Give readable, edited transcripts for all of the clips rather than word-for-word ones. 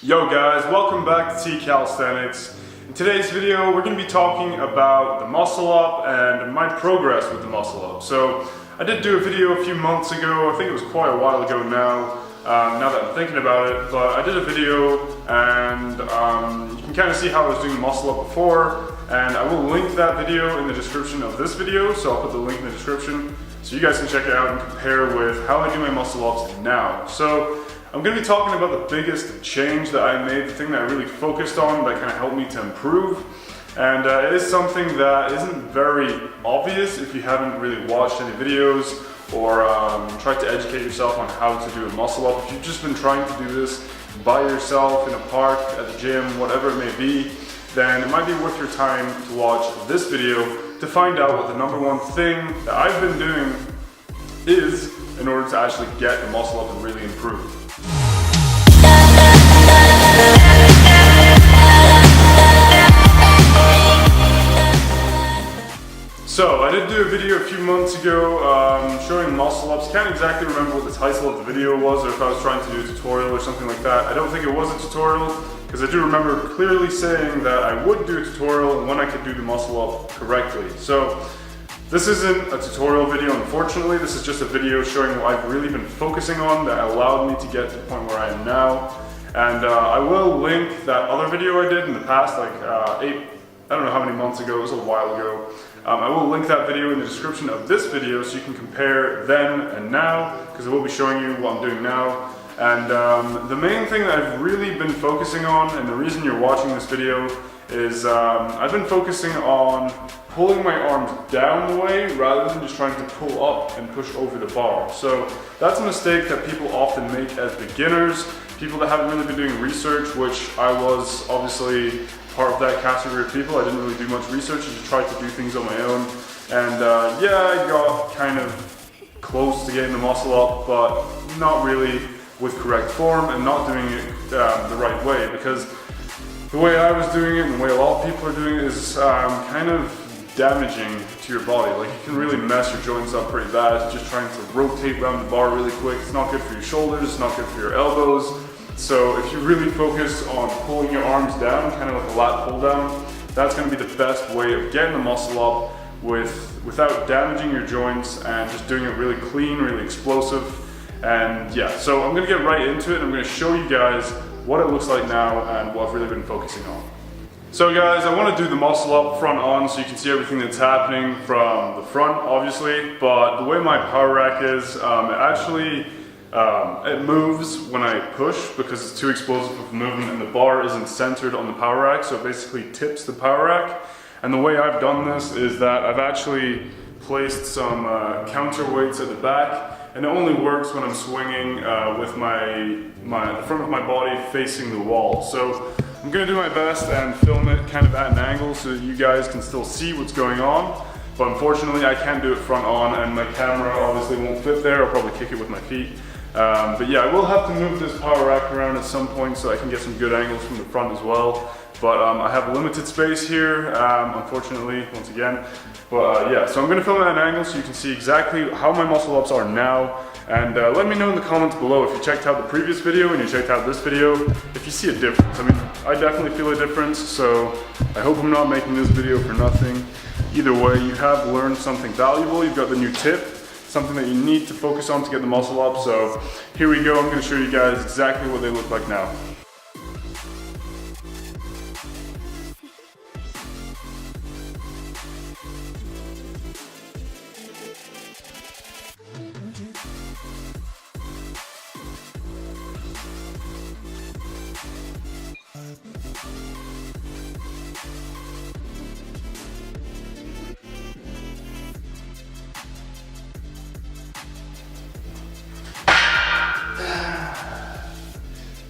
Yo guys, welcome back to Calisthenics. In today's video, we're going to be talking about the muscle up and my progress with the muscle up. So, I did do a video a few months ago, I think it was quite a while ago now that I'm thinking about it, but I did a video and you can kind of see how I was doing the muscle up before, and I will link that video in the description of this video, so I'll put the link in the description so you guys can check it out and compare with how I do my muscle ups now. So, I'm going to be talking about the biggest change that I made, the thing that I really focused on that kind of helped me to improve. And it is something that isn't very obvious if you haven't really watched any videos or tried to educate yourself on how to do a muscle up. If you've just been trying to do this by yourself in a park, at the gym, whatever it may be, then it might be worth your time to watch this video to find out what the number one thing that I've been doing is in order to actually get the muscle up and really improve. So, I did do a video a few months ago showing muscle ups. Can't exactly remember what the title of the video was or if I was trying to do a tutorial or something like that. I don't think it was a tutorial because I do remember clearly saying that I would do a tutorial and when I could do the muscle up correctly. So, this isn't a tutorial video, unfortunately. This is just a video showing what I've really been focusing on that allowed me to get to the point where I am now. And I will link that other video I did in the past, like I don't know how many months ago, it was a while ago. I will link that video in the description of this video so you can compare then and now, because I will be showing you what I'm doing now. And the main thing that I've really been focusing on, and the reason you're watching this video, is I've been focusing on pulling my arms down the way rather than just trying to pull up and push over the bar. So that's a mistake that people often make as beginners, people that haven't really been doing research, which I was obviously part of that category of people. I didn't really do much research, I just tried to do things on my own. And yeah, I got kind of close to getting the muscle up, but not really with correct form and not doing it the right way, because the way I was doing it and the way a lot of people are doing it is kind of damaging to your body. Like, you can really mess your joints up pretty bad just trying to rotate around the bar really quick. It's not good for your shoulders, it's not good for your elbows. So if you really focus on pulling your arms down, kind of like a lat pull down, that's going to be the best way of getting the muscle up without damaging your joints and just doing it really clean, really explosive. And yeah, so I'm going to get right into it. I'm going to show you guys what it looks like now and what I've really been focusing on. So guys, I want to do the muscle up front on so you can see everything that's happening from the front, obviously, but the way my power rack is, it moves when I push because it's too explosive of movement and the bar isn't centered on the power rack, so it basically tips the power rack. And the way I've done this is that I've actually placed some counterweights at the back, and it only works when I'm swinging with the front of my body facing the wall. So I'm going to do my best and film it kind of at an angle so that you guys can still see what's going on. But unfortunately I can't do it front on and my camera obviously won't fit there. I'll probably kick it with my feet. But yeah, I will have to move this power rack around at some point so I can get some good angles from the front as well. But I have limited space here, unfortunately, once again. But yeah, so I'm going to film at an angle so you can see exactly how my muscle ups are now. And let me know in the comments below if you checked out the previous video and you checked out this video, if you see a difference. I mean, I definitely feel a difference, so I hope I'm not making this video for nothing. Either way, you have learned something valuable, you've got the new tip, something that you need to focus on to get the muscle up. So here we go, I'm going to show you guys exactly what they look like now.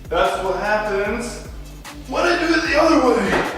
That's what happens when I do it the other way.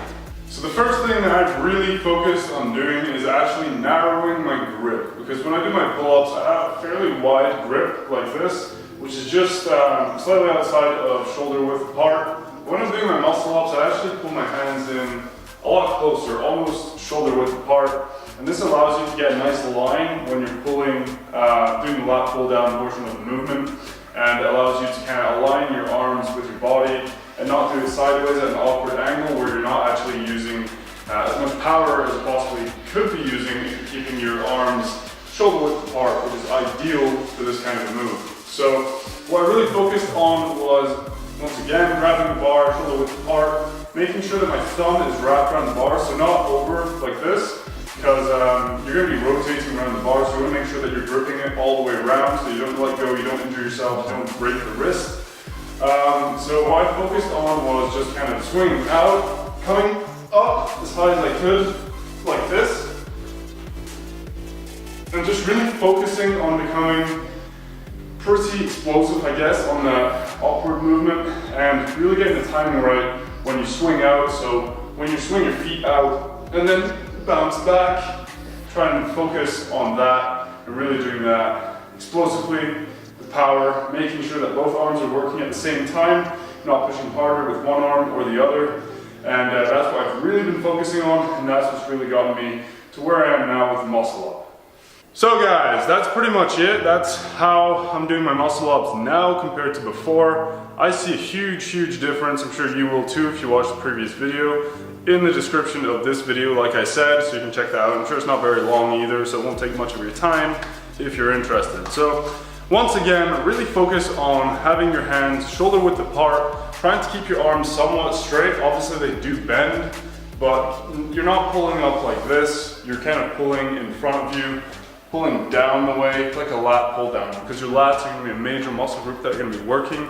So the first thing that I've really focused on doing is actually narrowing my grip, because when I do my pull-ups I have a fairly wide grip like this, which is just slightly outside of shoulder width apart. When I'm doing my muscle ups I actually pull my hands in a lot closer, almost shoulder width apart, and this allows you to get a nice line when you're pulling, doing the lat pull down portion of the movement. And it allows you to kind of align your arms with your body and not do it sideways at an awkward angle where you're not actually using as much power as you possibly could be using if you're keeping your arms shoulder width apart, which is ideal for this kind of a move. So what I really focused on was, once again, grabbing the bar shoulder width apart, making sure that my thumb is wrapped around the bar, so not over like this, because you're going to be rotating around the bar, so you want to make sure that you're gripping it all the way around so you don't let go, you don't injure yourself, you don't break the wrist. So what I focused on was just kind of swinging out, coming up as high as I could, like this, and just really focusing on becoming pretty explosive, I guess, on the upward movement, and really getting the timing right when you swing out. So when you swing your feet out and then bounce back, try and focus on that and really doing that explosively with power, making sure that both arms are working at the same time, not pushing harder with one arm or the other. And that's what I've really been focusing on, and that's what's really gotten me to where I am now with muscle up. So guys, that's pretty much it. That's how I'm doing my muscle ups now compared to before. I see a huge difference. I'm sure you will too if you watched the previous video. In the description of this video, like I said, so you can check that out. I'm sure it's not very long either, so it won't take much of your time if you're interested. So once again, really focus on having your hands shoulder width apart, trying to keep your arms somewhat straight. Obviously they do bend, but you're not pulling up like this. You're kind of pulling in front of you, pulling down the way, like a lat pull down, because your lats are going to be a major muscle group that are going to be working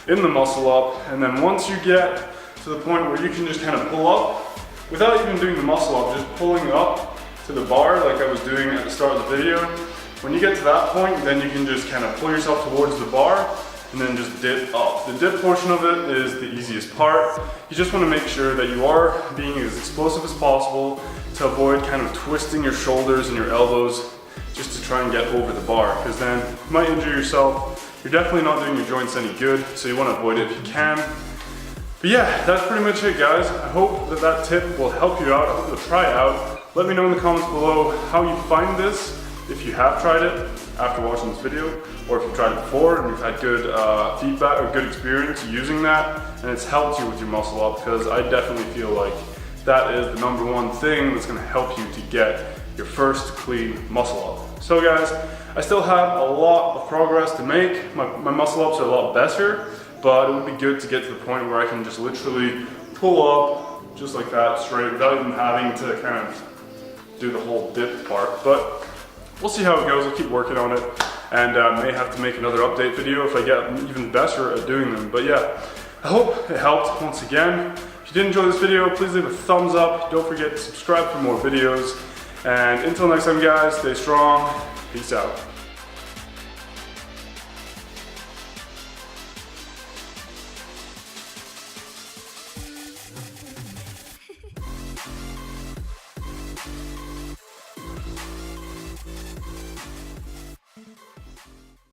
in the muscle up. And then once you get to the point where you can just kind of pull up without even doing the muscle up, just pulling up to the bar like I was doing at the start of the video. When you get to that point, then you can just kind of pull yourself towards the bar and then just dip up. The dip portion of it is the easiest part. You just want to make sure that you are being as explosive as possible to avoid kind of twisting your shoulders and your elbows just to try and get over the bar, because then you might injure yourself. You're definitely not doing your joints any good, so you want to avoid it if you can. But yeah, that's pretty much it, guys. I hope that that tip will help you out. I hope you'll try it out. Let me know in the comments below how you find this, if you have tried it after watching this video, or if you've tried it before and you've had good feedback or good experience using that, and it's helped you with your muscle up, because I definitely feel like that is the #1 thing that's going to help you to get your first clean muscle up. So guys, I still have a lot of progress to make. My muscle ups are a lot better, but it would be good to get to the point where I can just literally pull up just like that straight without even having to kind of do the whole dip part. But we'll see how it goes. I'll keep working on it, and may have to make another update video if I get even better at doing them. But yeah, I hope it helped once again. If you did enjoy this video, please leave a thumbs up. Don't forget to subscribe for more videos. And until next time, guys, stay strong. Peace out.